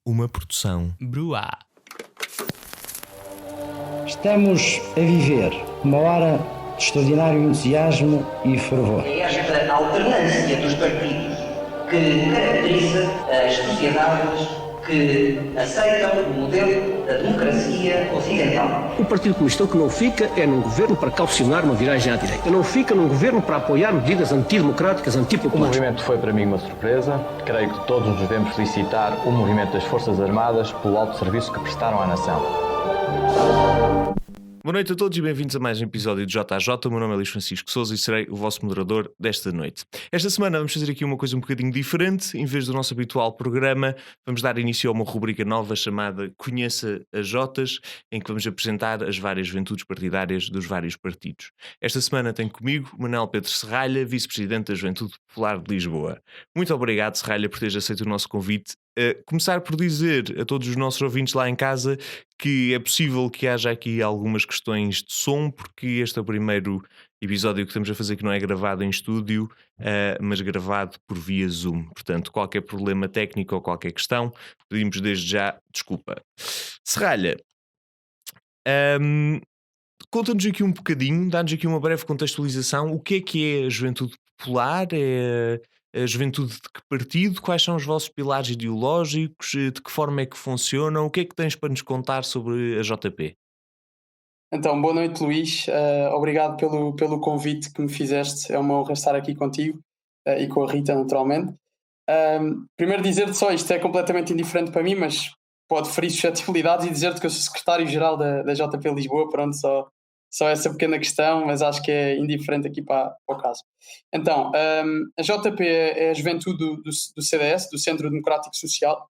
Uma produção Bruá. Estamos a viver uma hora de extraordinário entusiasmo e fervor. É esta alternância dos partidos que caracteriza as sociedades que aceitam o modelo da democracia ocidental. O Partido Comunista o que não fica é num governo para calcionar uma viragem à direita. Não fica num governo para apoiar medidas antidemocráticas, antipopulares. O movimento foi para mim uma surpresa. Creio que todos nos devemos felicitar o movimento das Forças Armadas pelo alto serviço que prestaram à nação. Boa noite a todos e bem-vindos a mais um episódio de JJ. O meu nome é Luís Francisco Sousa e serei o vosso moderador desta noite. Esta semana vamos fazer aqui uma coisa um bocadinho diferente. Em vez do nosso habitual programa, vamos dar início a uma rubrica nova chamada Conheça as Jotas, em que vamos apresentar as várias juventudes partidárias dos vários partidos. Esta semana tenho comigo Manuel Pedro Serralha, vice-presidente da Juventude Popular de Lisboa. Muito obrigado, Serralha, por teres aceito o nosso convite. Começar por dizer a todos os nossos ouvintes lá em casa que é possível que haja aqui algumas questões de som, porque este é o primeiro episódio que estamos a fazer que não é gravado em estúdio, mas gravado por via Zoom. Portanto, qualquer problema técnico ou qualquer questão, pedimos desde já desculpa. Serralha, conta-nos aqui um bocadinho, dá-nos aqui uma breve contextualização. O que é a Juventude Popular? É a juventude de que partido? Quais são os vossos pilares ideológicos? De que forma é que funcionam? O que é que tens para nos contar sobre a JP? Então, boa noite, Luís. Obrigado pelo convite que me fizeste. É uma honra estar aqui contigo e com a Rita, naturalmente. Primeiro dizer-te só, isto é completamente indiferente para mim, mas pode ferir suscetibilidades e dizer-te que eu sou secretário-geral da JP Lisboa. Pronto, só essa pequena questão, mas acho que é indiferente aqui para o caso. Então, a JP é a juventude do CDS, do Centro Democrático Social.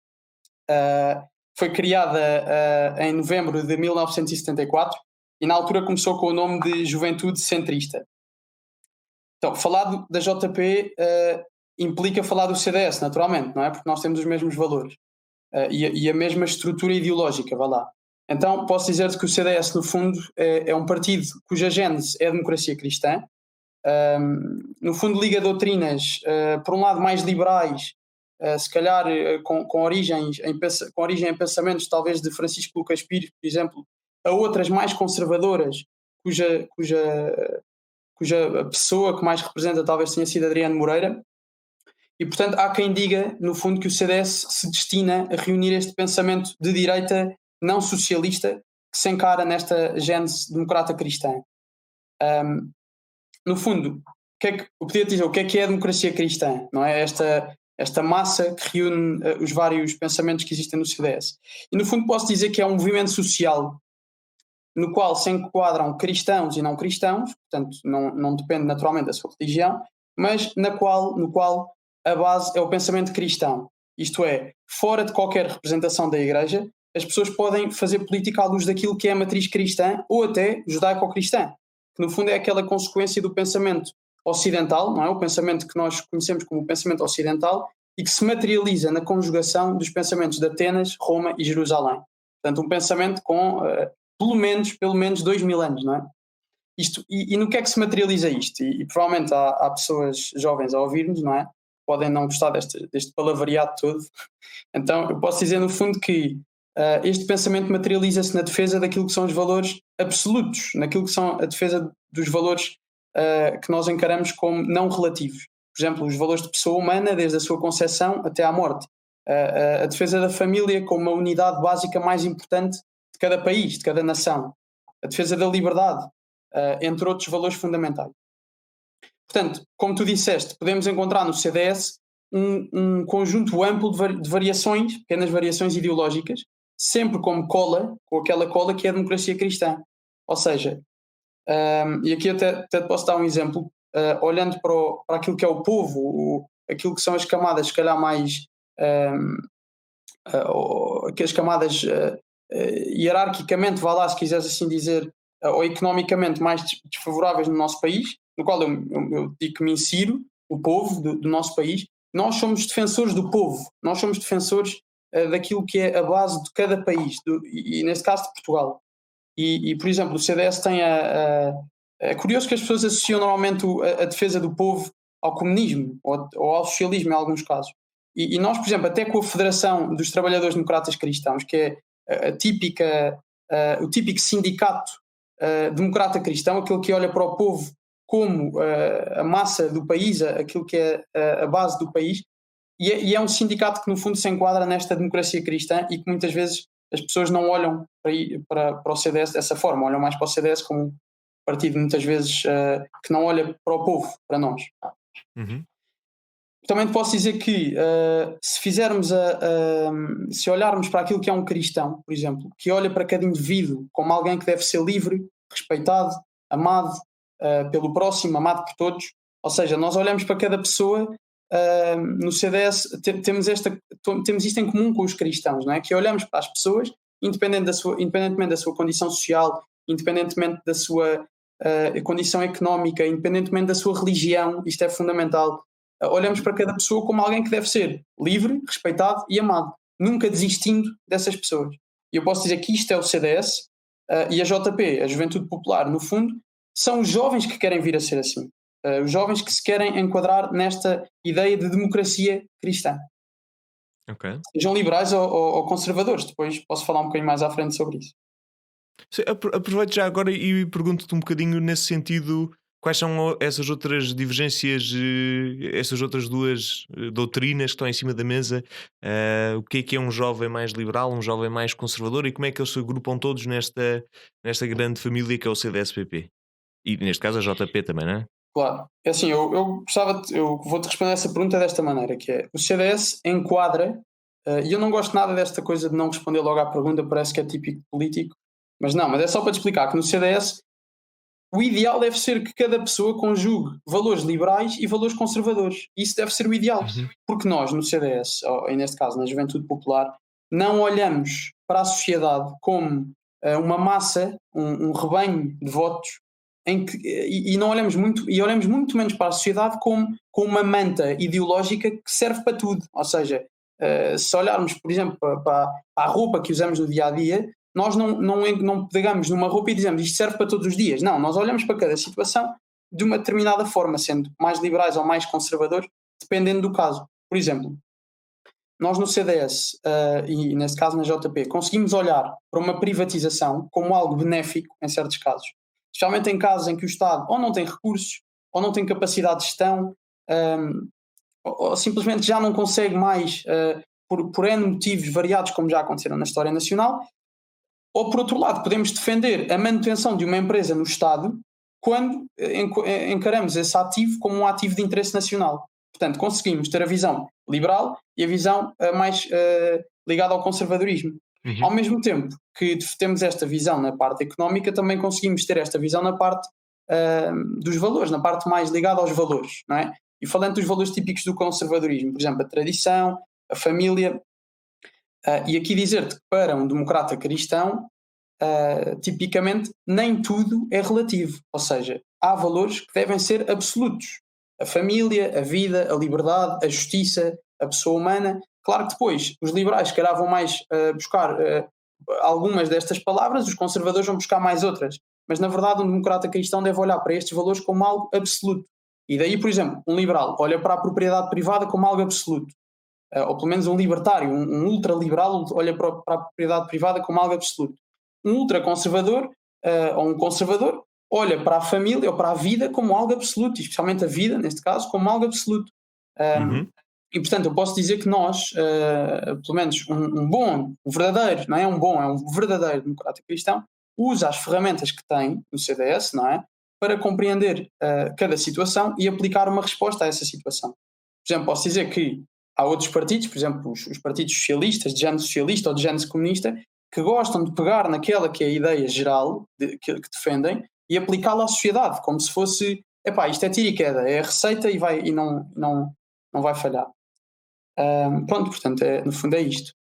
Foi criada em novembro de 1974 e na altura começou com o nome de Juventude Centrista. Então, falar da JP implica falar do CDS, naturalmente, não é? Porque nós temos os mesmos valores e a mesma estrutura ideológica, vá lá. Então, posso dizer-te que o CDS, no fundo, é um partido cuja gênese é a democracia cristã. No fundo, liga doutrinas, por um lado, mais liberais, se calhar com origem em pensamentos, talvez, de Francisco Lucas Pires, por exemplo, a outras mais conservadoras, cuja pessoa que mais representa talvez tenha sido Adriano Moreira. E, portanto, há quem diga, no fundo, que o CDS se destina a reunir este pensamento de direita não socialista que se encara nesta gênese democrata cristã. No fundo, eu podia dizer o que é a democracia cristã, não é? Esta massa que reúne os vários pensamentos que existem no CDS. E, no fundo, posso dizer que é um movimento social no qual se enquadram cristãos e não cristãos, portanto, não depende naturalmente da sua religião, mas no qual a base é o pensamento cristão. Isto é, fora de qualquer representação da Igreja, as pessoas podem fazer política à luz daquilo que é a matriz cristã ou até judaico-cristã, que no fundo é aquela consequência do pensamento ocidental, não é? O pensamento que nós conhecemos como o pensamento ocidental e que se materializa na conjugação dos pensamentos de Atenas, Roma e Jerusalém. Portanto, um pensamento com pelo menos 2000 anos, não é? E no que é que se materializa isto? E provavelmente há pessoas jovens a ouvir-nos, não é? Podem não gostar deste palavreado todo. Então, eu posso dizer, no fundo, que este pensamento materializa-se na defesa daquilo que são os valores absolutos, naquilo que são a defesa dos valores que nós encaramos como não relativos. Por exemplo, os valores de pessoa humana, desde a sua concepção até à morte. A defesa da família como uma unidade básica mais importante de cada país, de cada nação. A defesa da liberdade, entre outros valores fundamentais. Portanto, como tu disseste, podemos encontrar no CDS um conjunto amplo de variações, pequenas variações ideológicas, sempre como cola, com aquela cola que é a democracia cristã. Ou seja, e aqui até posso dar um exemplo, olhando para aquilo que é o povo, aquilo que são as camadas, se calhar mais as camadas hierarquicamente, vá lá, se quiseres assim dizer, ou economicamente mais desfavoráveis no nosso país, no qual eu digo que me insiro, o povo do nosso país. Nós somos defensores do povo, nós somos defensores daquilo que é a base de cada país, e neste caso de Portugal. E por exemplo, o CDS tem é curioso que as pessoas associam normalmente a defesa do povo ao comunismo ou ao socialismo em alguns casos. E nós, por exemplo, até com a Federação dos Trabalhadores Democratas Cristãos, que é o típico sindicato democrata cristão, aquele que olha para o povo como a massa do país, aquilo que é a base do país, e é um sindicato que no fundo se enquadra nesta democracia cristã e que muitas vezes as pessoas não olham para o CDS dessa forma, olham mais para o CDS como um partido muitas vezes que não olha para o povo, para nós. Uhum. Também te posso dizer que se fizermos se olharmos para aquilo que é um cristão, por exemplo, que olha para cada indivíduo como alguém que deve ser livre, respeitado, amado pelo próximo, amado por todos, ou seja, nós olhamos para cada pessoa. No CDS temos isto em comum com os cristãos, não é? Que olhamos para as pessoas independentemente da sua condição social, independentemente da sua condição económica, independentemente da sua religião, isto é fundamental. Olhamos para cada pessoa como alguém que deve ser livre, respeitado e amado, nunca desistindo dessas pessoas. E eu posso dizer que isto é o CDS e a JP, a Juventude Popular, no fundo, são os jovens que querem vir a ser assim. Os jovens que se querem enquadrar nesta ideia de democracia cristã. Ok. Sejam liberais ou conservadores. Depois posso falar um bocadinho mais à frente sobre isso. Aproveito já agora e pergunto-te um bocadinho nesse sentido, quais são essas outras divergências, essas outras duas doutrinas que estão em cima da mesa? O que é um jovem mais liberal, um jovem mais conservador, e como é que eles se agrupam todos nesta grande família que é o CDS-PP? E neste caso a JP também, não é? Claro. É assim, eu vou-te responder essa pergunta desta maneira, que é, o CDS enquadra, e eu não gosto nada desta coisa de não responder logo à pergunta, parece que é típico político, mas é só para te explicar que no CDS o ideal deve ser que cada pessoa conjugue valores liberais e valores conservadores. Isso deve ser o ideal, porque nós no CDS, e neste caso na Juventude Popular, não olhamos para a sociedade como uma massa, um rebanho de votos, e olhamos muito menos para a sociedade como uma manta ideológica que serve para tudo. Ou seja, se olharmos, por exemplo, para a roupa que usamos no dia-a-dia, nós não pegamos numa roupa e dizemos isto serve para todos os dias. Não, nós olhamos para cada situação de uma determinada forma, sendo mais liberais ou mais conservadores, dependendo do caso. Por exemplo, nós no CDS e nesse caso na JP conseguimos olhar para uma privatização como algo benéfico em certos casos. Especialmente em casos em que o Estado ou não tem recursos, ou não tem capacidade de gestão, ou simplesmente já não consegue mais, por N motivos variados, como já aconteceram na história nacional. Ou, por outro lado, podemos defender a manutenção de uma empresa no Estado quando encaramos esse ativo como um ativo de interesse nacional. Portanto, conseguimos ter a visão liberal e a visão mais ligada ao conservadorismo. Ao mesmo tempo que temos esta visão na parte económica, também conseguimos ter esta visão na parte dos valores, na parte mais ligada aos valores, não é? E falando dos valores típicos do conservadorismo, por exemplo, a tradição, a família, e aqui dizer-te que para um democrata cristão, tipicamente, nem tudo é relativo, ou seja, há valores que devem ser absolutos. A família, a vida, a liberdade, a justiça, a pessoa humana. Claro que depois os liberais se calhar vão mais buscar algumas destas palavras, os conservadores vão buscar mais outras. Mas na verdade um democrata cristão deve olhar para estes valores como algo absoluto. E daí, por exemplo, um liberal olha para a propriedade privada como algo absoluto. Ou pelo menos um libertário, um ultraliberal olha para a propriedade privada como algo absoluto. Um ultraconservador ou um conservador olha para a família ou para a vida como algo absoluto, especialmente a vida, neste caso, como algo absoluto. E, portanto, eu posso dizer que nós, pelo menos um verdadeiro, não é um verdadeiro democrata cristão, usa as ferramentas que tem no CDS, não é? Para compreender cada situação e aplicar uma resposta a essa situação. Por exemplo, posso dizer que há outros partidos, por exemplo, os partidos socialistas, de género socialista ou de género comunista, que gostam de pegar naquela que é a ideia geral que defendem e aplicá-la à sociedade, como se fosse, isto é tiro e queda, é a receita e não vai falhar. Pronto, portanto, no fundo é isto.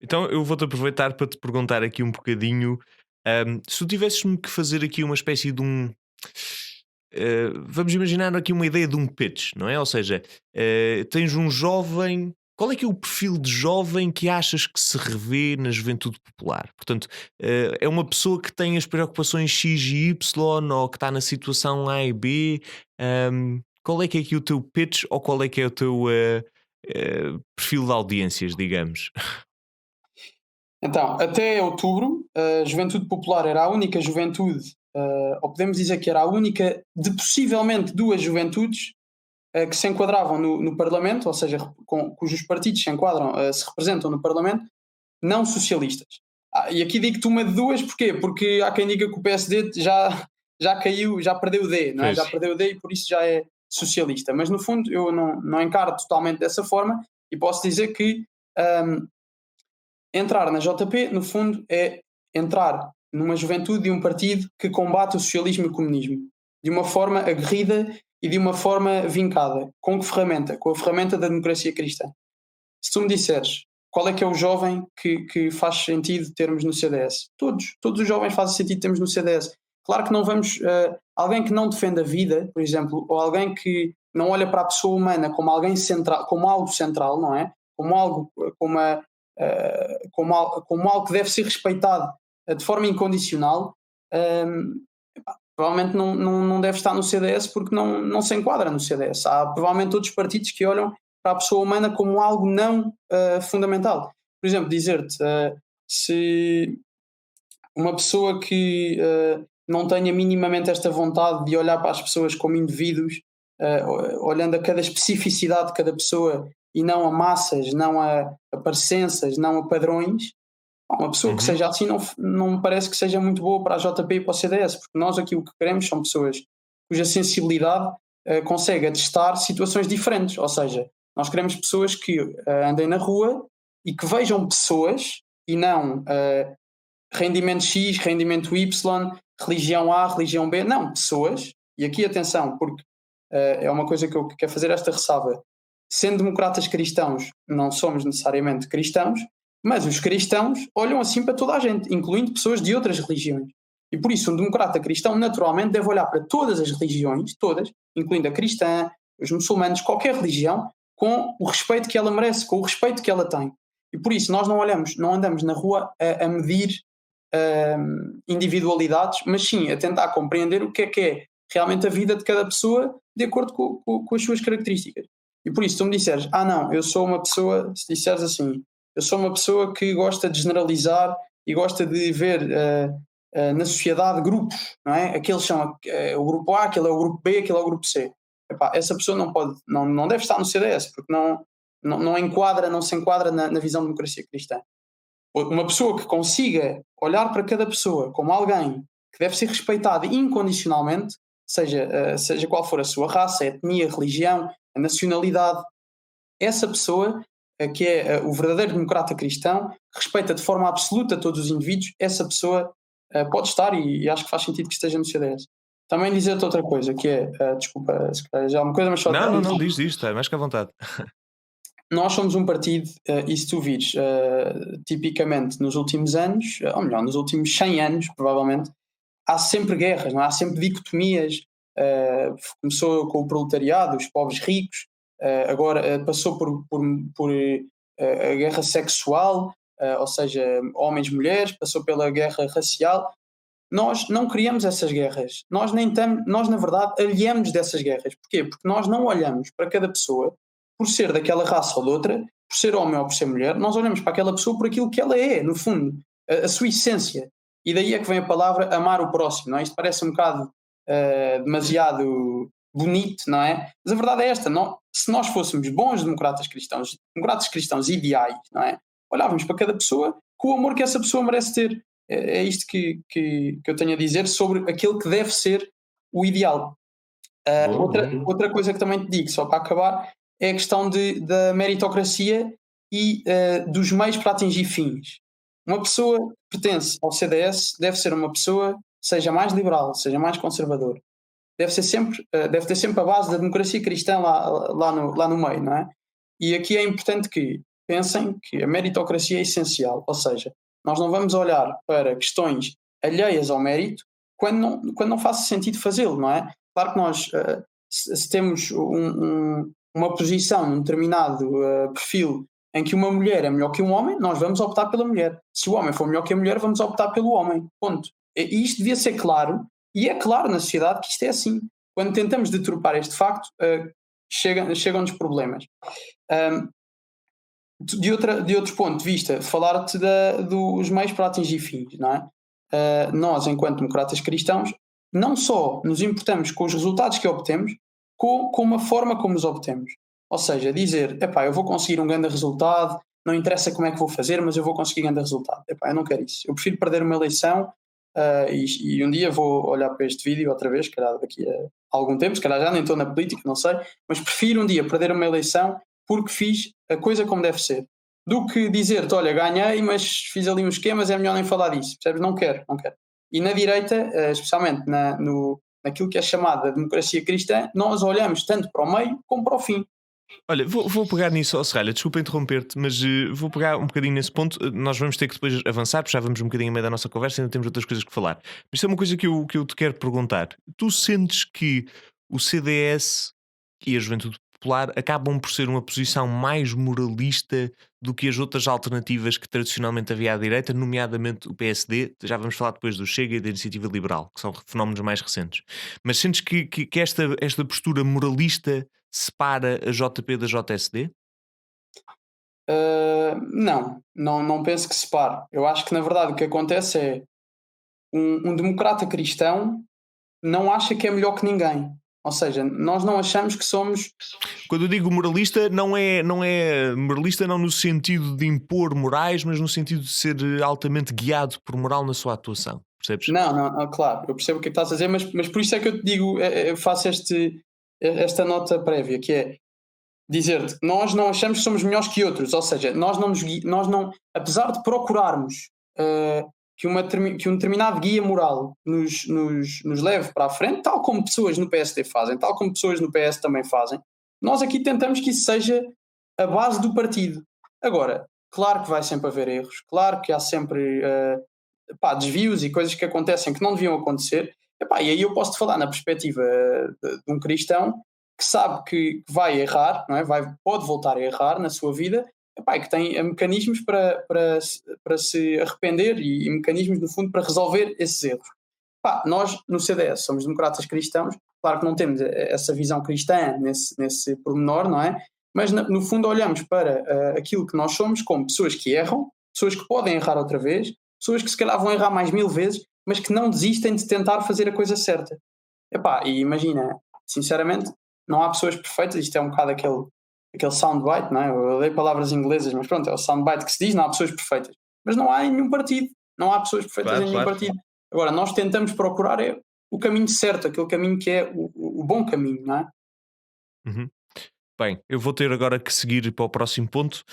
Então eu vou-te aproveitar para te perguntar aqui um bocadinho, se tu tivesses-me que fazer aqui uma espécie de vamos imaginar aqui uma ideia de um pitch, não é? Ou seja, tens um jovem. Qual é que é o perfil de jovem que achas que se revê na Juventude Popular? Portanto, é uma pessoa que tem as preocupações X e Y, ou que está na situação A e B? Qual é que é aqui o teu pitch, ou qual é que é perfil de audiências, digamos? Então, até outubro, a Juventude Popular era a única juventude, ou podemos dizer que era a única de possivelmente duas juventudes que se enquadravam no Parlamento, ou seja, cujos partidos se enquadram, se representam no Parlamento, não socialistas. E aqui digo-te uma de duas, porquê? Porque há quem diga que o PSD já caiu, já perdeu o D, não é? Já perdeu o D e por isso já é socialista. Mas no fundo eu não encaro totalmente dessa forma e posso dizer que entrar na JP, no fundo, é entrar numa juventude de um partido que combate o socialismo e o comunismo de uma forma aguerrida e de uma forma vincada. Com que ferramenta? Com a ferramenta da democracia cristã. Se tu me disseres qual é que é o jovem que faz sentido termos no CDS? Todos os jovens fazem sentido termos no CDS. Claro que não vamos... alguém que não defende a vida, por exemplo, ou alguém que não olha para a pessoa humana como alguém central, como algo central, não é? Como algo que deve ser respeitado de forma incondicional, provavelmente não deve estar no CDS porque não se enquadra no CDS. Há provavelmente outros partidos que olham para a pessoa humana como algo não fundamental. Por exemplo, dizer-te, se uma pessoa que não tenha minimamente esta vontade de olhar para as pessoas como indivíduos, olhando a cada especificidade de cada pessoa e não a massas, não a parecenças, não a padrões, uma pessoa que seja assim não me parece que seja muito boa para a JP e para o CDS, porque nós aqui o que queremos são pessoas cuja sensibilidade consegue atestar situações diferentes, ou seja, nós queremos pessoas que andem na rua e que vejam pessoas e não rendimento X, rendimento Y, religião A, religião B, não, pessoas, e aqui atenção, porque é uma coisa que eu quero fazer esta ressalva. Sendo democratas cristãos, não somos necessariamente cristãos, mas os cristãos olham assim para toda a gente, incluindo pessoas de outras religiões. E por isso um democrata cristão naturalmente deve olhar para todas as religiões, todas, incluindo a cristã, os muçulmanos, qualquer religião, com o respeito que ela merece, com o respeito que ela tem. E por isso nós não andamos na rua a medir individualidades, mas sim a tentar compreender o que é realmente a vida de cada pessoa de acordo com as suas características. E por isso, se tu me disseres, não, eu sou uma pessoa, se disseres assim, eu sou uma pessoa que gosta de generalizar e gosta de ver na sociedade grupos, não é? Aqueles são o grupo A, aquele é o grupo B, aquele é o grupo C. Epá, essa pessoa não deve estar no CDS, porque não se enquadra na visão de democracia cristã. Uma pessoa que consiga olhar para cada pessoa como alguém que deve ser respeitado incondicionalmente, seja qual for a sua raça, a etnia, a religião, a nacionalidade, essa pessoa que é o verdadeiro democrata cristão, que respeita de forma absoluta todos os indivíduos, essa pessoa pode estar e acho que faz sentido que esteja no CDS. Também dizer-te outra coisa, que é, desculpa, se calhar já é uma coisa, mas só... Não, diz isto, é mais que à vontade. Nós somos um partido, e se tu vires, tipicamente nos últimos anos, ou melhor, nos últimos 100 anos, provavelmente, há sempre guerras, não é? Há sempre dicotomias. Começou com o proletariado, os pobres ricos, agora passou por a guerra sexual, ou seja, homens e mulheres, passou pela guerra racial. Nós não criamos essas guerras, nós na verdade aliamos dessas guerras. Porquê? Porque nós não olhamos para cada pessoa por ser daquela raça ou de outra, por ser homem ou por ser mulher, nós olhamos para aquela pessoa por aquilo que ela é, no fundo, a sua essência. E daí é que vem a palavra amar o próximo, não é? Isto parece um bocado demasiado bonito, não é? Mas a verdade é esta, se nós fôssemos bons democratas cristãos ideais, não é? Olhávamos para cada pessoa com o amor que essa pessoa merece ter. É isto que eu tenho a dizer sobre aquilo que deve ser o ideal. Outra coisa que também te digo, só para acabar, é a questão da meritocracia e dos meios para atingir fins. Uma pessoa que pertence ao CDS deve ser uma pessoa que seja mais liberal, seja mais conservador. Deve ter sempre a base da democracia cristã lá no meio, não é? E aqui é importante que pensem que a meritocracia é essencial, ou seja, nós não vamos olhar para questões alheias ao mérito quando não faça sentido fazê-lo, não é? Claro que nós, se temos uma posição num determinado perfil em que uma mulher é melhor que um homem, nós vamos optar pela mulher. Se o homem for melhor que a mulher, vamos optar pelo homem. Ponto. E isto devia ser claro, e é claro na sociedade que isto é assim. Quando tentamos deturpar este facto, chegam-nos problemas. de outro ponto de vista, falar-te dos meios para atingir fins, não é? Nós, enquanto democratas cristãos, não só nos importamos com os resultados que obtemos, com a forma como os obtemos. Ou seja, dizer, eu vou conseguir um grande resultado, não interessa como é que vou fazer, mas eu vou conseguir um grande resultado. Eu não quero isso. Eu prefiro perder uma eleição e um dia vou olhar para este vídeo outra vez, se calhar daqui a algum tempo, se calhar já nem estou na política, não sei, mas prefiro um dia perder uma eleição porque fiz a coisa como deve ser, do que dizer-te, olha, ganhei, mas fiz ali uns esquemas, é melhor nem falar disso, percebes? Não quero. E na direita, especialmente naquilo que é chamada democracia cristã, nós olhamos tanto para o meio como para o fim. Olha, vou pegar nisso, Serralha, desculpa interromper-te, mas vou pegar um bocadinho nesse ponto. Nós vamos ter que depois avançar, porque já vamos um bocadinho a meio da nossa conversa e ainda temos outras coisas que falar. Mas isto é uma coisa que eu te quero perguntar. Tu sentes que o CDS e a Juventude Popular acabam por ser uma posição mais moralista do que as outras alternativas que tradicionalmente havia à direita, nomeadamente o PSD? Já vamos falar depois do Chega e da Iniciativa Liberal, que são fenómenos mais recentes. Mas sentes que esta postura moralista separa a JP da JSD? Não penso que separe. Eu acho que na verdade o que acontece é um democrata cristão não acha que é melhor que ninguém. Ou seja, nós não achamos que somos... Quando eu digo moralista, não é moralista não no sentido de impor morais, mas no sentido de ser altamente guiado por moral na sua atuação. Percebes? Não, claro, eu percebo o que estás a dizer, mas por isso é que eu te digo, eu faço esta nota prévia, que é dizer-te, nós não achamos que somos melhores que outros, ou seja, nós não apesar de procurarmos que um determinado guia moral nos leve para a frente, tal como pessoas no PSD fazem, tal como pessoas no PS também fazem, nós aqui tentamos que isso seja a base do partido. Agora, claro que vai sempre haver erros, claro que há sempre desvios e coisas que acontecem que não deviam acontecer, e aí eu posso-te falar na perspectiva de um cristão que sabe que vai errar, não é? Pode voltar a errar na sua vida, e que tem mecanismos para se arrepender e mecanismos, no fundo, para resolver esses erros. Nós, no CDS, somos democratas cristãos, claro que não temos essa visão cristã nesse pormenor, não é? Mas, no fundo, olhamos para aquilo que nós somos como pessoas que erram, pessoas que podem errar outra vez, pessoas que se calhar vão errar mais 1000 vezes, mas que não desistem de tentar fazer a coisa certa. E imagina, sinceramente, não há pessoas perfeitas, isto é um bocado aquele soundbite, não é? Eu odeio palavras inglesas, mas pronto, é o soundbite que se diz, não há pessoas perfeitas. Mas não há em nenhum partido, não há pessoas perfeitas em nenhum partido. Agora, nós tentamos procurar o caminho certo, aquele caminho que é o bom caminho, não é? Uhum. Bem, eu vou ter agora que seguir para o próximo ponto,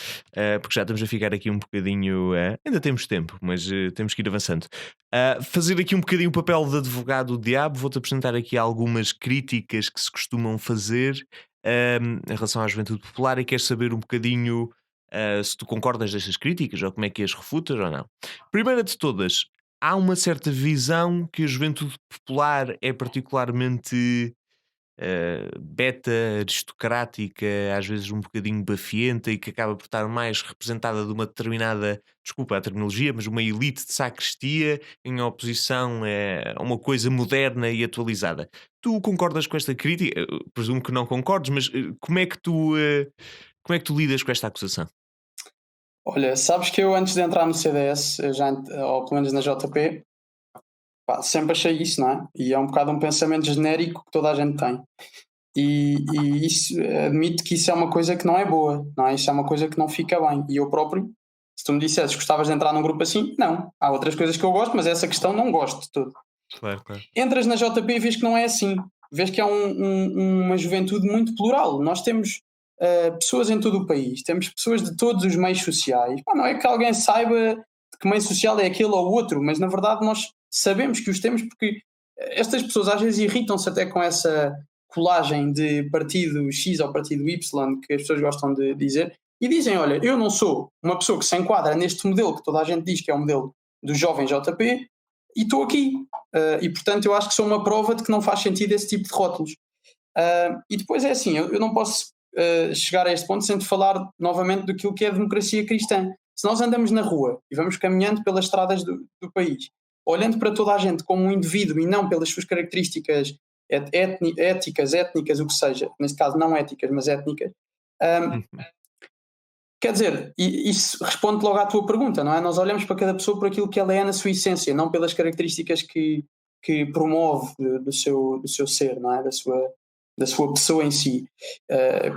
porque já estamos a ficar aqui um bocadinho. Ainda temos tempo, mas temos que ir avançando. Fazer aqui um bocadinho o papel de advogado do diabo, vou-te apresentar aqui algumas críticas que se costumam fazer em relação à Juventude Popular e queres saber um bocadinho se tu concordas destas críticas ou como é que as refutas ou não. Primeira de todas, há uma certa visão que a Juventude Popular é particularmente beta, aristocrática, às vezes um bocadinho bafienta e que acaba por estar mais representada de uma determinada, desculpa a terminologia, mas uma elite de sacristia em oposição a uma coisa moderna e atualizada. Tu concordas com esta crítica? Presumo que não concordes, mas como é que tu lidas com esta acusação? Olha, sabes que eu antes de entrar no CDS, ou pelo menos na JP, sempre achei isso, não é? E é um bocado um pensamento genérico que toda a gente tem. E isso, admito que isso é uma coisa que não é boa, não é? Isso é uma coisa que não fica bem. E eu próprio, se tu me dissesses que gostavas de entrar num grupo assim, não. Há outras coisas que eu gosto, mas essa questão não gosto de tudo. Claro. Entras na JP e vês que não é assim. Vês que é uma juventude muito plural. Nós temos pessoas em todo o país, temos pessoas de todos os meios sociais. Não é que alguém saiba que meio social é aquele ou outro, mas na verdade nós sabemos que os temos porque estas pessoas às vezes irritam-se até com essa colagem de partido X ou partido Y que as pessoas gostam de dizer e dizem, olha, eu não sou uma pessoa que se enquadra neste modelo que toda a gente diz que é o modelo do jovem JP e estou aqui e portanto eu acho que sou uma prova de que não faz sentido esse tipo de rótulos. E depois é assim, eu não posso chegar a este ponto sem te falar novamente daquilo que é a democracia cristã. Se nós andamos na rua e vamos caminhando pelas estradas do país, olhando para toda a gente como um indivíduo e não pelas suas características éticas, o que seja, neste caso não éticas, mas étnicas, Quer dizer, isso responde logo à tua pergunta, não é? Nós olhamos para cada pessoa por aquilo que ela é na sua essência, não pelas características que promove do seu ser, não é? Da sua pessoa em si.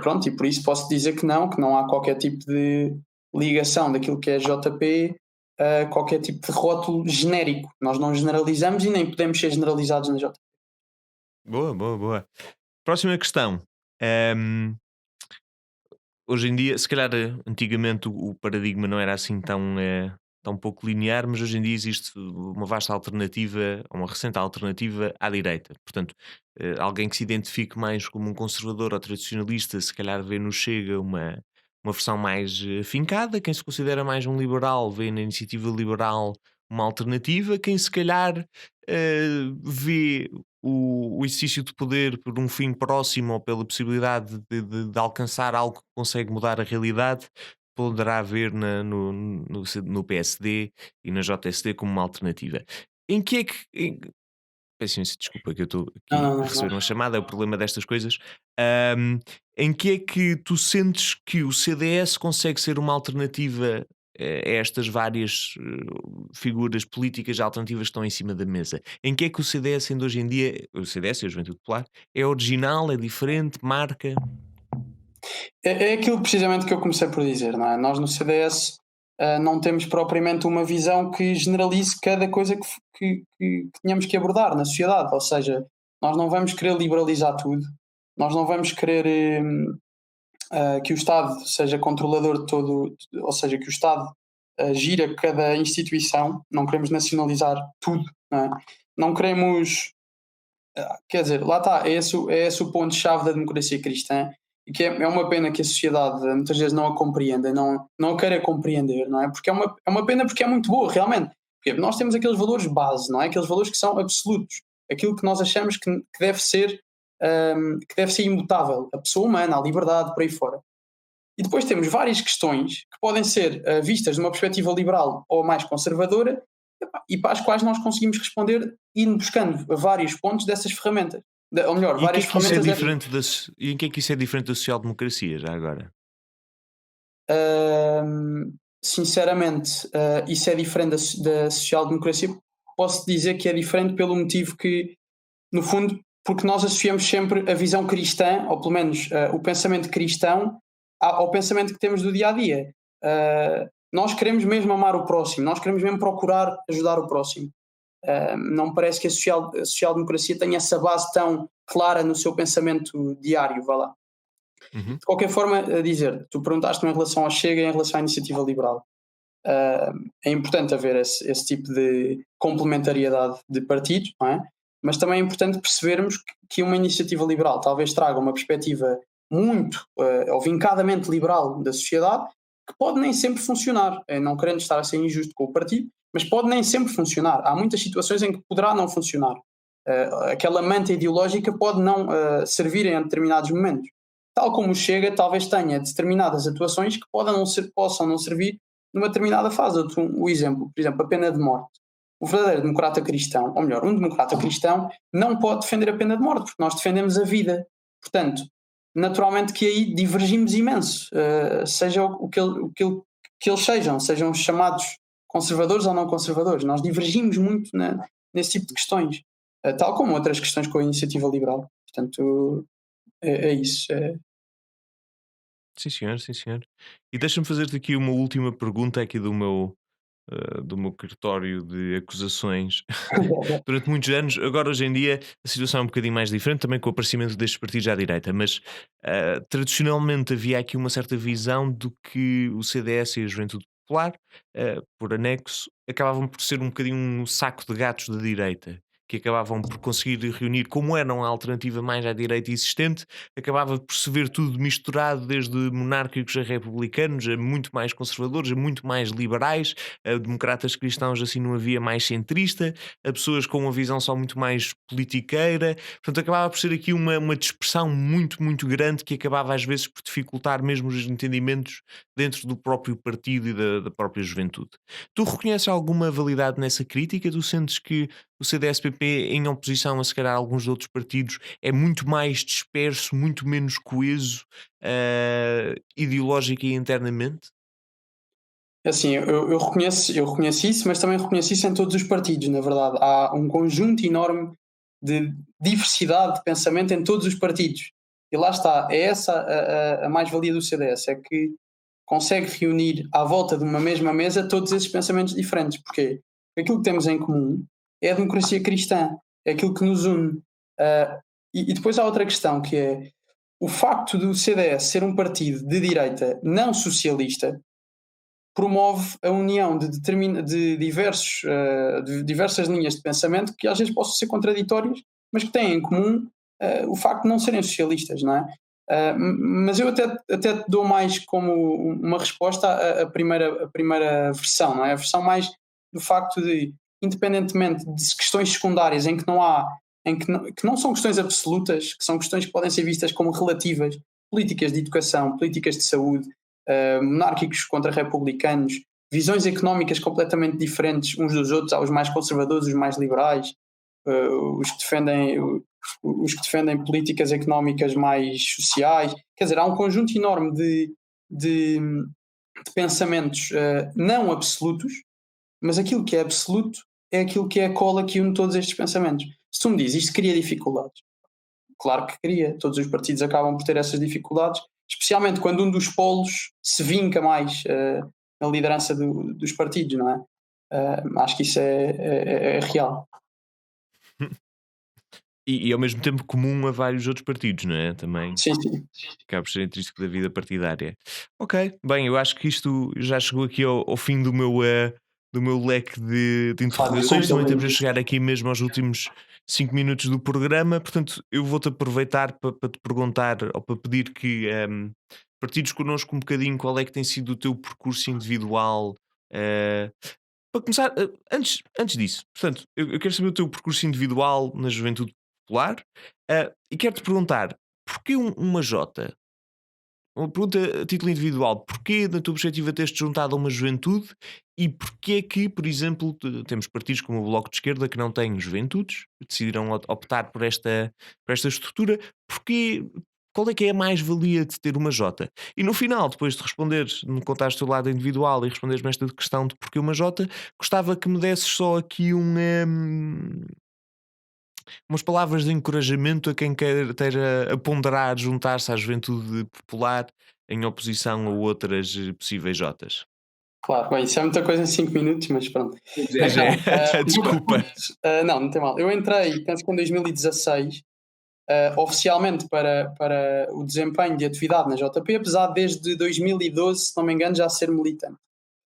Pronto, e por isso posso dizer que não há qualquer tipo de ligação daquilo que é JP a qualquer tipo de rótulo genérico. Nós não generalizamos e nem podemos ser generalizados na JP. Boa. Próxima questão. Hoje em dia, se calhar antigamente o paradigma não era assim tão pouco linear, mas hoje em dia existe uma vasta alternativa, uma recente alternativa à direita. Portanto, alguém que se identifique mais como um conservador ou tradicionalista, se calhar vê no Chega uma versão mais afincada. Quem se considera mais um liberal vê na iniciativa liberal uma alternativa. Quem se calhar vê o exercício de poder por um fim próximo ou pela possibilidade de alcançar algo que consegue mudar a realidade, poderá ver no PSD e na JSD como uma alternativa. Em que é que. Peço imensa desculpa que eu estou aqui Não, a receber não. uma chamada, é o problema destas coisas. Em que é que tu sentes que o CDS consegue ser uma alternativa a estas várias figuras políticas alternativas que estão em cima da mesa? Em que é que o CDS sendo hoje em dia, o CDS e a Juventude Popular, é original, é diferente, marca? É aquilo precisamente que eu comecei por dizer, não é? Nós no CDS não temos propriamente uma visão que generalize cada coisa que tenhamos que abordar na sociedade, ou seja, nós não vamos querer liberalizar tudo, nós não vamos querer que o Estado seja controlador de todo, ou seja, que o Estado gira cada instituição, não queremos nacionalizar tudo, não é? Não queremos, quer dizer, lá está, é esse o ponto-chave da democracia cristã, e que é uma pena que a sociedade muitas vezes não a compreenda, não a queira compreender, não é? Porque é uma pena, porque é muito boa, realmente. Porque nós temos aqueles valores base, não é? Aqueles valores que são absolutos, aquilo que nós achamos que deve ser imutável, a pessoa humana, a liberdade, por aí fora. E depois temos várias questões que podem ser vistas de uma perspectiva liberal ou mais conservadora, e para as quais nós conseguimos responder indo buscando vários pontos dessas ferramentas. Ou melhor, E em que várias é que isso é ferramentas. diferente e em que é que isso é diferente da social-democracia, já agora? Sinceramente, isso é diferente da social-democracia. Posso dizer que é diferente pelo motivo que, no fundo, porque nós associamos sempre a visão cristã, ou pelo menos o pensamento cristão, ao pensamento que temos do dia a dia. Nós queremos mesmo amar o próximo, nós queremos mesmo procurar ajudar o próximo. Não me parece que a social-democracia tenha essa base tão clara no seu pensamento diário, vá lá. Uhum. De qualquer forma, a dizer, tu perguntaste-me em relação ao Chega e em relação à iniciativa liberal. É importante haver esse tipo de complementariedade de partidos, não é? Mas também é importante percebermos que uma iniciativa liberal talvez traga uma perspectiva muito ou vincadamente liberal da sociedade, que pode nem sempre funcionar, não querendo estar a ser injusto com o partido, mas pode nem sempre funcionar. Há muitas situações em que poderá não funcionar. Aquela manta ideológica pode não servir em determinados momentos. Tal como o Chega talvez tenha determinadas atuações que possam não servir numa determinada fase. O exemplo, por exemplo, a pena de morte. O verdadeiro democrata cristão, ou melhor, um democrata cristão, não pode defender a pena de morte, porque nós defendemos a vida. Portanto, naturalmente que aí divergimos imenso, seja o que eles sejam chamados conservadores ou não conservadores. Nós divergimos muito nesse tipo de questões, tal como outras questões com a iniciativa liberal. Portanto, é isso. Sim, senhor, sim, senhor. E deixa-me fazer-te aqui uma última pergunta aqui do meu cartório de acusações. Durante muitos anos, agora hoje em dia a situação é um bocadinho mais diferente, também com o aparecimento destes partidos à direita, mas tradicionalmente havia aqui uma certa visão do que o CDS e a Juventude Popular, por anexo, acabavam por ser um bocadinho um saco de gatos da direita, que acabavam por conseguir reunir, como eram a alternativa mais à direita existente, acabava por se ver tudo misturado, desde monárquicos a republicanos, a muito mais conservadores, a muito mais liberais, a democratas cristãos assim não havia, mais centrista, a pessoas com uma visão só muito mais politiqueira. Portanto, acabava por ser aqui uma dispersão muito, muito grande, que acabava às vezes por dificultar mesmo os entendimentos dentro do próprio partido e da própria juventude. Tu reconheces alguma validade nessa crítica? Tu sentes que o CDS-PP, em oposição a se calhar alguns outros partidos, é muito mais disperso, muito menos coeso ideológica e internamente? É assim, eu reconheço isso, mas também reconheço isso em todos os partidos, na verdade. Há um conjunto enorme de diversidade de pensamento em todos os partidos. E lá está, é essa a mais-valia do CDS, é que consegue reunir à volta de uma mesma mesa todos esses pensamentos diferentes. Porquê? Porque aquilo que temos em comum é a democracia cristã, é aquilo que nos une. E depois há outra questão, que é o facto do CDS ser um partido de direita não socialista promove a união de diversas linhas de pensamento que às vezes possam ser contraditórias, mas que têm em comum o facto de não serem socialistas, não é? Mas eu até te dou mais como uma resposta à primeira versão, não é? A versão mais do facto de, independentemente de questões secundárias que não são questões absolutas, que são questões que podem ser vistas como relativas, políticas de educação, políticas de saúde, monárquicos contra republicanos, visões económicas completamente diferentes uns dos outros, há os mais conservadores, os mais liberais, os que defendem políticas económicas mais sociais. Quer dizer, há um conjunto enorme de pensamentos não absolutos, mas aquilo que é absoluto é aquilo que é a cola que une todos estes pensamentos. Se tu me dizes, isto cria dificuldades, claro que cria, todos os partidos acabam por ter essas dificuldades, especialmente quando um dos polos se vinca mais na liderança dos partidos, não é? Acho que isso é real. E ao mesmo tempo comum a vários outros partidos, não é? Também Sim, sim. acaba por ser intrínseco da vida partidária. Ok, bem, eu acho que isto já chegou aqui ao fim do meu leque de interrogações. Também estamos a chegar aqui mesmo aos últimos 5 minutos do programa, portanto eu vou-te aproveitar para te perguntar ou para pedir que partilhes connosco um bocadinho qual é que tem sido o teu percurso individual. Para começar, antes disso, portanto, eu quero saber o teu percurso individual na juventude popular e quero-te perguntar, porquê uma Jota? Uma pergunta a título individual, porquê na tua perspectiva teres-te juntado a uma juventude e porquê é que, por exemplo, temos partidos como o Bloco de Esquerda que não têm juventudes, decidiram optar por esta estrutura, porquê, qual é que é a mais-valia de ter uma Jota? E no final, depois de responderes, me contares o teu lado individual e responderes-me esta questão de porquê uma Jota, gostava que me desses só aqui umas palavras de encorajamento a quem quer esteja a ponderar juntar-se à juventude popular em oposição a outras possíveis Jotas. Claro, bem, isso é muita coisa em 5 minutos, mas pronto. Desculpa. Não tem mal. Eu entrei, penso que em 2016, oficialmente para o desempenho de atividade na JP, apesar de desde 2012, se não me engano, já ser militante.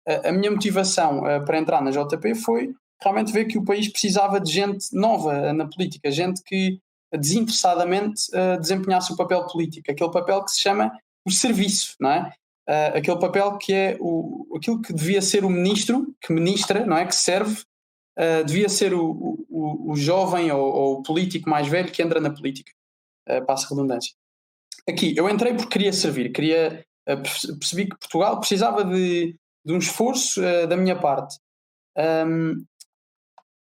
A minha motivação para entrar na JP foi realmente ver que o país precisava de gente nova na política, gente que desinteressadamente desempenhasse o papel político, aquele papel que se chama o serviço, não é? Aquele papel que é aquilo que devia ser o ministro, que ministra, não é? Que serve, devia ser o jovem ou o político mais velho que entra na política, passa a redundância. Aqui, eu entrei porque queria servir, percebi que Portugal precisava de um esforço da minha parte.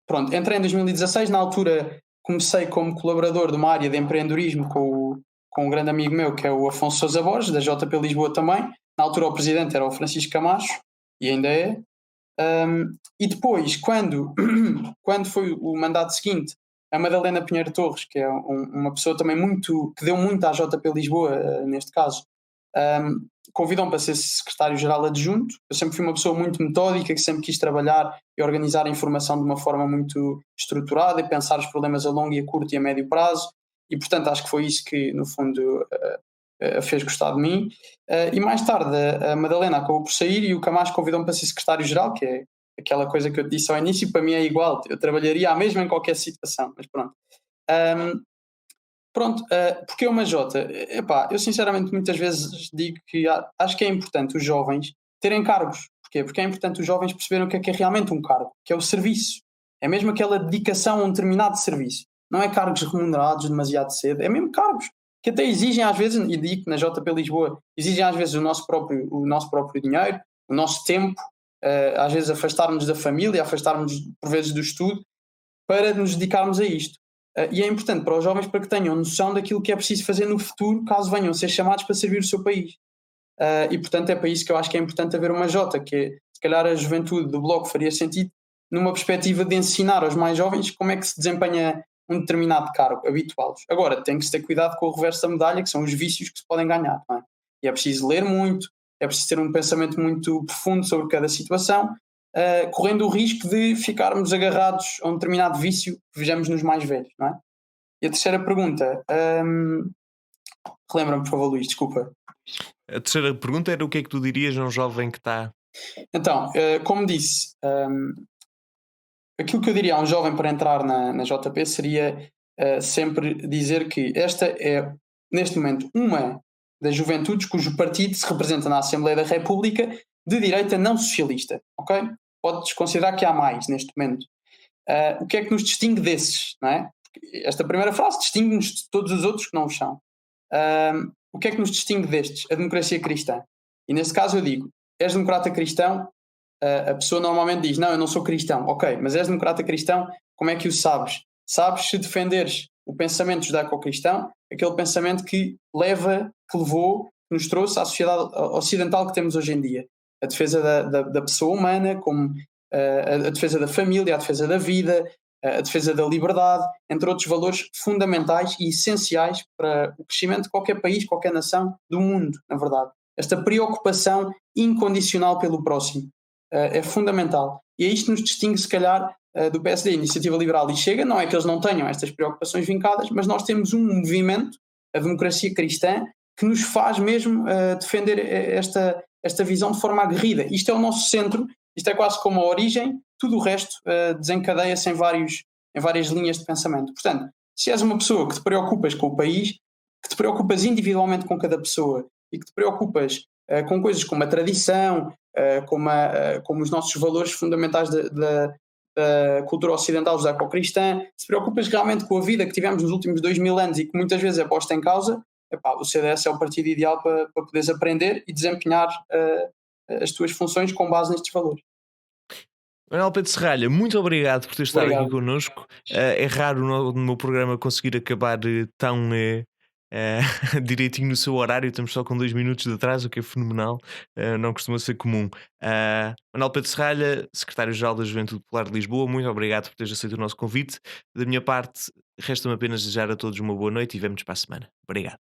Pronto, entrei em 2016, na altura comecei como colaborador de uma área de empreendedorismo com um grande amigo meu, que é o Afonso Sousa Borges, da JP Lisboa também. Na altura o presidente era o Francisco Camacho, e ainda é. E depois, quando foi o mandato seguinte, a Madalena Pinheiro Torres, que é uma pessoa também que deu muito à JP Lisboa, neste caso, convidou-me para ser secretário-geral adjunto. Eu sempre fui uma pessoa muito metódica, que sempre quis trabalhar e organizar a informação de uma forma muito estruturada e pensar os problemas a longo e a curto e a médio prazo, e portanto acho que foi isso que no fundo a fez gostar de mim. E mais tarde a Madalena acabou por sair e o Camacho convidou-me para ser secretário-geral, que é aquela coisa que eu te disse ao início, para mim é igual, eu trabalharia a mesma em qualquer situação, mas pronto. Porque uma Jota? Eu sinceramente muitas vezes digo que acho que é importante os jovens terem cargos. Porquê? Porque é importante os jovens perceberem o que é realmente um cargo, que é o serviço. É mesmo aquela dedicação a um determinado serviço. Não é cargos remunerados demasiado cedo, é mesmo cargos que até exigem às vezes, e digo que na JP Lisboa, exigem às vezes o nosso próprio dinheiro, o nosso tempo, às vezes afastarmos da família, afastarmos por vezes do estudo, para nos dedicarmos a isto. E é importante para os jovens para que tenham noção daquilo que é preciso fazer no futuro, caso venham a ser chamados para servir o seu país. E portanto é para isso que eu acho que é importante haver uma Jota, que é, se calhar a juventude do Bloco faria sentido numa perspectiva de ensinar aos mais jovens como é que se desempenha um determinado cargo, habituá-los. Agora, tem que se ter cuidado com o reverso da medalha, que são os vícios que se podem ganhar, não é? E é preciso ler muito, é preciso ter um pensamento muito profundo sobre cada situação, correndo o risco de ficarmos agarrados a um determinado vício que vejamos nos mais velhos, não é? E a terceira pergunta, relembra-me, por favor, Luís, desculpa. A terceira pergunta era o que é que tu dirias a um jovem que está... Então, como disse, aquilo que eu diria a um jovem para entrar na JP seria sempre dizer que esta é, neste momento, uma das juventudes cujo partido se representa na Assembleia da República de direita não socialista, ok? Podes considerar que há mais neste momento. O que é que nos distingue desses, não é? Esta primeira frase distingue-nos de todos os outros que não o são. O que é que nos distingue destes? A democracia cristã. E neste caso eu digo, és democrata cristão? A pessoa normalmente diz, não, eu não sou cristão. Ok, mas és democrata cristão, como é que o sabes? Sabes se defenderes o pensamento judaico-cristão, aquele pensamento que levou, que nos trouxe à sociedade ocidental que temos hoje em dia. A defesa da pessoa humana, como a defesa da família, a defesa da vida, a defesa da liberdade, entre outros valores fundamentais e essenciais para o crescimento de qualquer país, qualquer nação do mundo, na verdade. Esta preocupação incondicional pelo próximo é fundamental. E é isto que nos distingue, se calhar, do PSD, Iniciativa Liberal e Chega. Não é que eles não tenham estas preocupações vincadas, mas nós temos um movimento, a democracia cristã, que nos faz mesmo defender esta visão de forma aguerrida. Isto é o nosso centro, isto é quase como a origem, tudo o resto desencadeia-se em várias linhas de pensamento. Portanto, se és uma pessoa que te preocupas com o país, que te preocupas individualmente com cada pessoa e que te preocupas com coisas como a tradição, como os nossos valores fundamentais da cultura ocidental judaico-cristã, se preocupas realmente com a vida que tivemos nos últimos 2000 anos e que muitas vezes é posta em causa, o CDS é o partido ideal para poderes aprender e desempenhar as tuas funções com base nestes valores. Manuel Pedro Serralha, muito obrigado por ter estado Obrigado. aqui connosco. É raro no meu programa conseguir acabar tão direitinho no seu horário. Estamos só com 2 minutos de atraso, o que é fenomenal. Não costuma ser comum. Manuel Pedro Serralha, secretário-geral da Juventude Popular de Lisboa, muito obrigado por teres aceito o nosso convite. Da minha parte, resta-me apenas desejar a todos uma boa noite e vemo-nos para a semana. Obrigado.